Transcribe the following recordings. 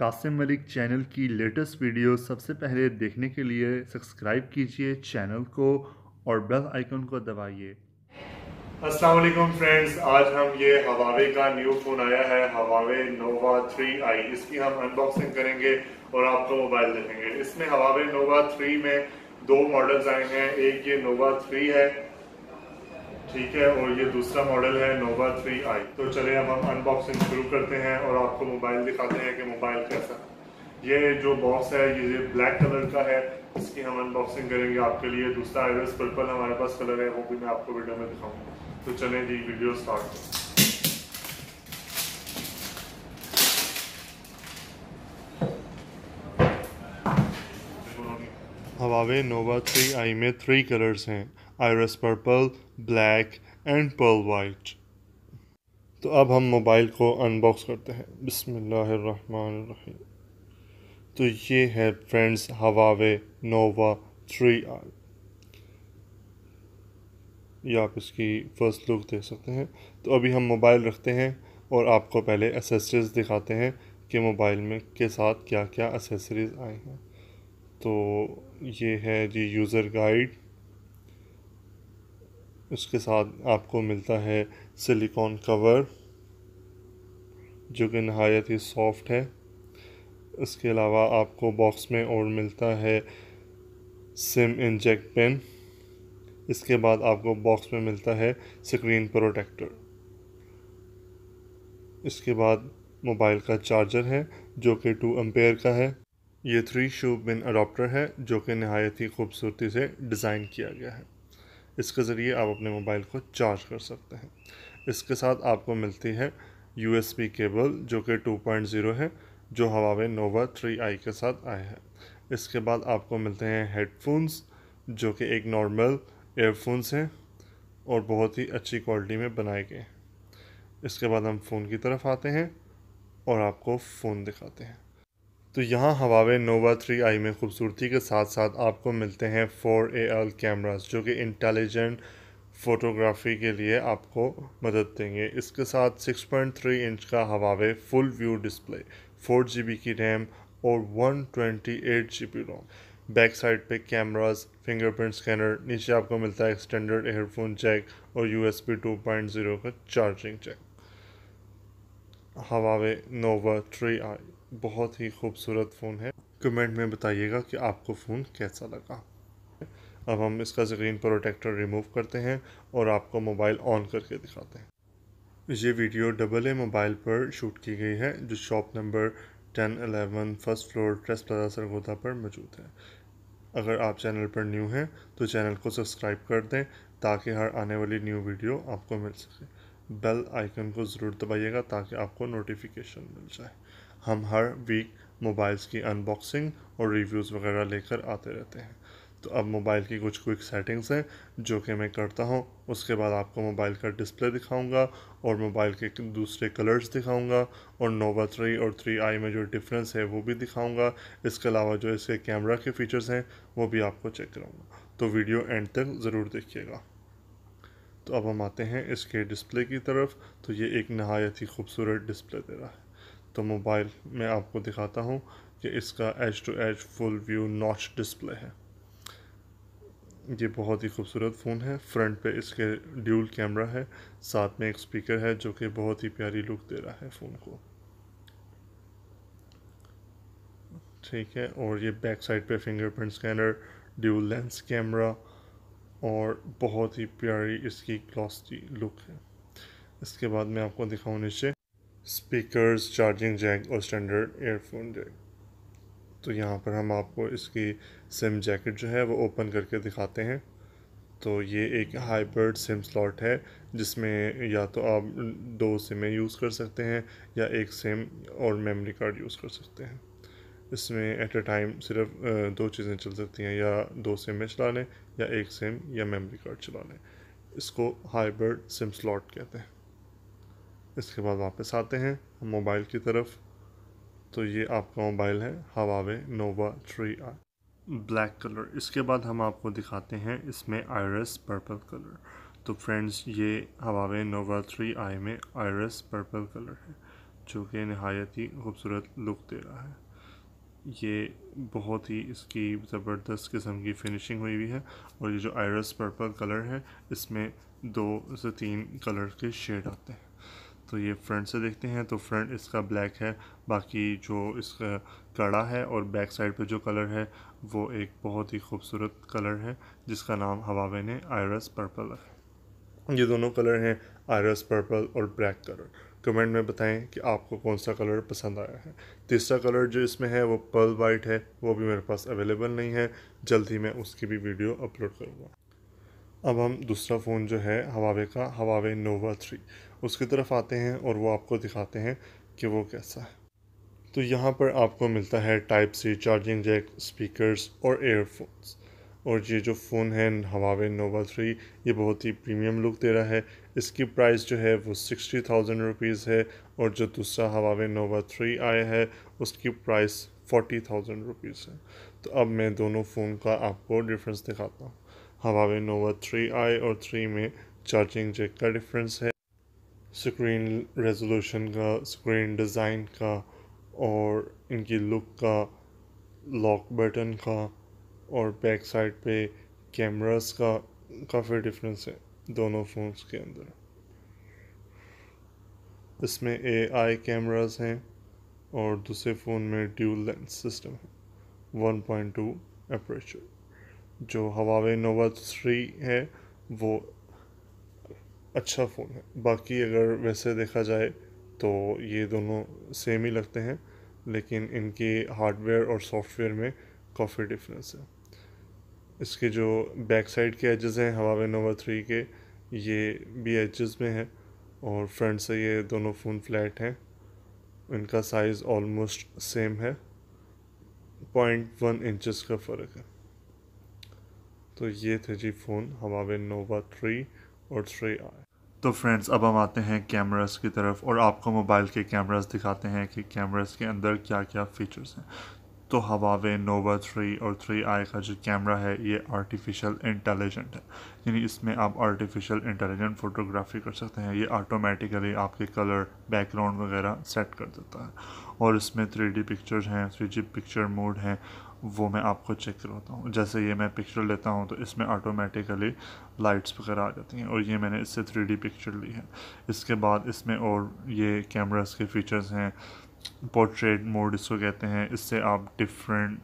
Qasim Malik channel की latest video सबसे पहले देखने के लिए सब्सक्राइब कीजिए चैनल को और बेल आइकन को दबाइए। अस्सलाम वालेकुम फ्रेंड्स, आज हम ये हवावे का न्यू फ़ोन आया है हवावे नोवा 3i। इसकी हम अनबॉक्सिंग करेंगे और आपको मोबाइल देखेंगे। इसमें हवावे नोवा 3 में दो मॉडल्स आए हैं, एक ये नोवा 3 है, ठीक है, और ये दूसरा मॉडल है नोवा 3i। तो चले अब हम अनबॉक्सिंग शुरू करते हैं और आपको मोबाइल दिखाते हैं कि मोबाइल कैसा है। ये जो बॉक्स है ये ब्लैक कलर का है, इसकी हम अनबॉक्सिंग करेंगे आपके लिए। दूसरा आइरिस पर्पल हमारे पास कलर है, वो भी मैं आपको वीडियो में दिखाऊंगा। तो चलें जी, वीडियो स्टार्ट करें। हवावे नोवा 3i में 3 कलर्स हैं, iris purple, black and pearl white. तो अब हम मोबाइल को अनबॉक्स करते हैं। बिस्मिल्लाहिर्रहमानिर्रहीम। तो ये है फ्रेंड्स हवावे नोवा 3i। ये आप इसकी फ़र्स्ट लुक देख सकते हैं। तो अभी हम मोबाइल रखते हैं और आपको पहले एसेसरीज दिखाते हैं कि मोबाइल में के साथ क्या क्या एसेसरीज आए हैं। तो ये है जी यूज़र गाइड। इसके साथ आपको मिलता है सिलिकॉन कवर जो कि नहायत ही सॉफ्ट है। इसके अलावा आपको बॉक्स में और मिलता है सिम इंजेक्ट पेन। इसके बाद आपको बॉक्स में मिलता है स्क्रीन प्रोटेक्टर। इसके बाद मोबाइल का चार्जर है जो कि 2 एम्पेयर का है। ये 3 शू पिन अडॉप्टर है जो कि नहायत ही खूबसूरती से डिज़ाइन किया गया है। इसके ज़रिए आप अपने मोबाइल को चार्ज कर सकते हैं। इसके साथ आपको मिलती है USB केबल जो कि 2.0 है, जो हवावे नोवा 3i के साथ आया है। इसके बाद आपको मिलते हैं हेडफोन्स जो कि एक नॉर्मल एयरफोन्स हैं और बहुत ही अच्छी क्वालिटी में बनाए गए हैं। इसके बाद हम फ़ोन की तरफ आते हैं और आपको फ़ोन दिखाते हैं। तो यहाँ हवावे नोवा 3i में खूबसूरती के साथ साथ आपको मिलते हैं 4AR कैमरास जो कि इंटेलिजेंट फ़ोटोग्राफी के लिए आपको मदद देंगे। इसके साथ 6.3 इंच का Huawei full view display, 4 GB की रैम और 128 GB रोम। बैक साइड पे कैमरास, फिंगरप्रिंट स्कैनर, नीचे आपको मिलता है एक्सटेंडेड एयरफोन जैक और USB 2.0 का चार्जिंग जैक। हवावे नोवा 3i बहुत ही खूबसूरत फ़ोन है। कमेंट में बताइएगा कि आपको फ़ोन कैसा लगा। अब हम इसका स्क्रीन प्रोटेक्टर रिमूव करते हैं और आपको मोबाइल ऑन करके दिखाते हैं। ये वीडियो AA मोबाइल पर शूट की गई है जो shop number 1011 first floor trace plaza Sargodha पर मौजूद है। अगर आप चैनल पर न्यू हैं तो चैनल को सब्सक्राइब कर दें ताकि हर आने वाली न्यू वीडियो आपको मिल सके। बेल आइकन को ज़रूर दबाइएगा ताकि आपको नोटिफिकेशन मिल जाए। हम हर वीक मोबाइल्स की अनबॉक्सिंग और रिव्यूज़ वगैरह लेकर आते रहते हैं। तो अब मोबाइल की कुछ क्विक सेटिंग्स हैं जो कि मैं करता हूँ। उसके बाद आपको मोबाइल का डिस्प्ले दिखाऊंगा और मोबाइल के दूसरे कलर्स दिखाऊंगा और नोवा 3 और 3i में जो डिफरेंस है वो भी दिखाऊंगा। इसके अलावा जो इसके कैमरा के फीचर्स हैं वो भी आपको चेक कराऊंगा। तो वीडियो एंड तक ज़रूर देखिएगा। तो अब हम आते हैं इसके डिस्प्ले की तरफ। तो ये एक नहायत ही खूबसूरत डिस्प्ले दे रहा है। तो मोबाइल में आपको दिखाता हूँ कि इसका edge to edge full view notch display है। ये बहुत ही खूबसूरत फ़ोन है। फ्रंट पे इसके ड्यूल कैमरा है, साथ में एक स्पीकर है जो कि बहुत ही प्यारी लुक दे रहा है फ़ोन को, ठीक है। और ये बैक साइड पे fingerprint scanner, dual lens camera और बहुत ही प्यारी इसकी ग्लॉसी लुक है। इसके बाद मैं आपको दिखाऊँ नीचे स्पीकर्स, चार्जिंग जैक और स्टैंडर्ड एयरफोन जैक। तो यहाँ पर हम आपको इसकी सिम जैकेट जो है वो ओपन करके दिखाते हैं। तो ये एक हाइब्रिड सिम स्लॉट है जिसमें या तो आप 2 सिमें यूज़ कर सकते हैं या एक सिम और मेमोरी कार्ड यूज़ कर सकते हैं। इसमें एट अ टाइम सिर्फ 2 चीज़ें चल सकती हैं, या 2 सिमें चला लें या एक सिम या मेमोरी कार्ड चला लें। इसको हाइब्रिड सिम स्लॉट कहते हैं। इसके बाद वापस आते हैं हम मोबाइल की तरफ। तो ये आपका मोबाइल है हवावे नोवा 3i ब्लैक कलर। इसके बाद हम आपको दिखाते हैं इसमें आइरिस पर्पल कलर। तो फ्रेंड्स ये हवावे नोवा 3i में आइरिस पर्पल कलर है। जो कि नहायत ही खूबसूरत लुक दे रहा है। ये बहुत ही इसकी ज़बरदस्त किस्म की फिनिशिंग हुई हुई है। और ये जो आयरस पर्पल कलर है, इसमें 2 से 3 कलर के शेड आते हैं। तो ये फ्रंट से देखते हैं तो फ्रंट इसका ब्लैक है, बाकी जो इसका कड़ा है और बैक साइड पे जो कलर है वो एक बहुत ही खूबसूरत कलर है जिसका नाम हवावे ने आयरस पर्पल है। ये दोनों कलर हैं, आयरस पर्पल और ब्लैक कलर। कमेंट में बताएं कि आपको कौन सा कलर पसंद आया है। तीसरा कलर जो इसमें है वो पर्ल वाइट है, वो भी मेरे पास अवेलेबल नहीं है, जल्द ही मैं उसकी भी वीडियो अपलोड करूँगा। अब हम दूसरा फ़ोन जो है हवावे का, हवावे नोवा 3, उसकी तरफ आते हैं और वो आपको दिखाते हैं कि वो कैसा है। तो यहाँ पर आपको मिलता है type C charging jack, speakers और एयरफोन्स। और ये जो फ़ोन है हवावे नोवा 3, ये बहुत ही प्रीमियम लुक दे रहा है। इसकी प्राइस जो है वो 60,000 रुपीज़ है, और जो दूसरा हवावे नोवा 3 आया है उसकी प्राइस 40,000 रुपीज़ है। तो अब मैं दोनों फ़ोन का आपको डिफरेंस दिखाता हूँ। हवावे नोवा 3i और 3 में चार्जिंग जैक का डिफरेंस है, स्क्रीन रेजोल्यूशन का, स्क्रीन डिज़ाइन का, और इनकी लुक का, लॉक बटन का, और बैक साइड पे कैमरास का काफ़ी डिफरेंस है दोनों फ़ोन्स के अंदर। इसमें AI कैमरास हैं और दूसरे फ़ोन में ड्यूल लेंस सिस्टम है, 1.2 अपर्चर। जो हवावे नोवा 3 है वो अच्छा फ़ोन है। बाकी अगर वैसे देखा जाए तो ये दोनों सेम ही लगते हैं, लेकिन इनके हार्डवेयर और सॉफ्टवेयर में काफ़ी डिफरेंस है। इसके जो बैक साइड के एजेस हैं हवावे नोवा 3 के, ये भी एजेस में हैं, और फ्रंट से ये दोनों फ़ोन फ्लैट हैं। इनका साइज़ ऑलमोस्ट सेम है, 0.1 इंचज़ का फ़र्क है। तो ये थे जी फ़ोन हवावे नोवा 3 और 3i। तो फ्रेंड्स, अब हम आते हैं कैमरास की तरफ और आपको मोबाइल के कैमरास दिखाते हैं कि कैमरास के अंदर क्या क्या फ़ीचर्स हैं। तो हवावे नोवा 3 और 3i का जो कैमरा है ये आर्टिफिशियल इंटेलिजेंट है, यानी इसमें आप आर्टिफिशियल इंटेलिजेंट फ़ोटोग्राफी कर सकते हैं। ये ऑटोमेटिकली आपके कलर, बैकग्राउंड वगैरह सेट कर देता है। और इसमें 3D पिक्चर्स हैं, 3D पिक्चर मोड हैं, वो मैं आपको चेक करवाता हूँ। जैसे ये मैं पिक्चर लेता हूँ तो इसमें ऑटोमेटिकली लाइट्स वगैरह आ जाती हैं, और ये मैंने इससे 3D पिक्चर ली है। इसके बाद इसमें और ये कैमरास के फीचर्स हैं, पोर्ट्रेट मोड इसको कहते हैं। इससे आप डिफरेंट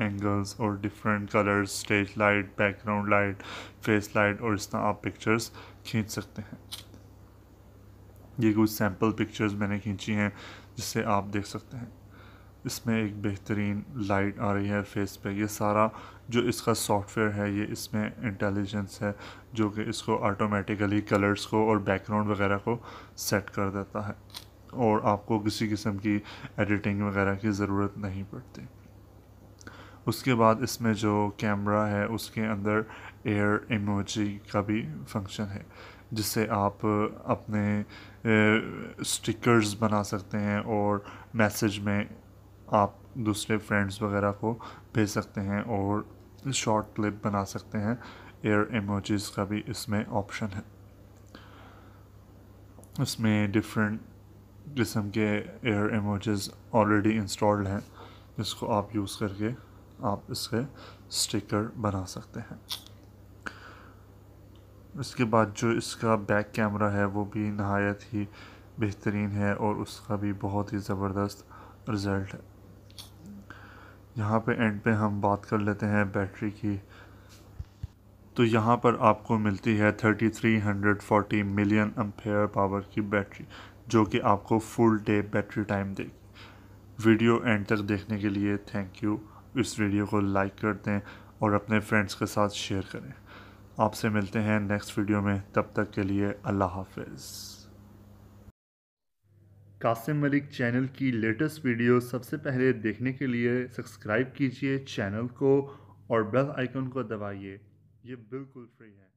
एंगल्स और different colours, stage light, background light, face light, और इस तरह आप पिक्चर्स खींच सकते हैं। ये कुछ सैम्पल पिक्चर्स मैंने खींची हैं जिससे आप देख सकते हैं। इसमें एक बेहतरीन लाइट आ रही है फेस पे। ये सारा जो इसका सॉफ्टवेयर है ये इसमें इंटेलिजेंस है जो कि इसको ऑटोमेटिकली कलर्स को और बैकग्राउंड वगैरह को सेट कर देता है, और आपको किसी किस्म की एडिटिंग वगैरह की ज़रूरत नहीं पड़ती। उसके बाद इसमें जो कैमरा है उसके अंदर एयर इमोजी का भी फंक्शन है, जिससे आप अपने स्टिकर्स बना सकते हैं और मैसेज में आप दूसरे फ्रेंड्स वगैरह को भेज सकते हैं और शॉर्ट क्लिप बना सकते हैं। एयर इमोजीज़ का भी इसमें ऑप्शन है। इसमें डिफरेंट किस्म के एयर इमोजीज़ ऑलरेडी इंस्टॉल्ड हैं, जिसको आप यूज़ करके आप इसके स्टिकर बना सकते हैं। इसके बाद जो इसका बैक कैमरा है वो भी नहायत ही बेहतरीन है और उसका भी बहुत ही ज़बरदस्त रिज़ल्ट है। यहाँ पे एंड पे हम बात कर लेते हैं बैटरी की। तो यहाँ पर आपको मिलती है 3340 मिलियन एम्पेयर पावर की बैटरी, जो कि आपको फुल डे बैटरी टाइम देगी। वीडियो एंड तक देखने के लिए थैंक यू। इस वीडियो को लाइक कर दें और अपने फ्रेंड्स के साथ शेयर करें। आपसे मिलते हैं नेक्स्ट वीडियो में, तब तक के लिए अल्लाह हाफिज़। कासिम मलिक चैनल की लेटेस्ट वीडियो सबसे पहले देखने के लिए सब्सक्राइब कीजिए चैनल को और बेल आइकन को दबाइए। ये बिल्कुल फ्री है।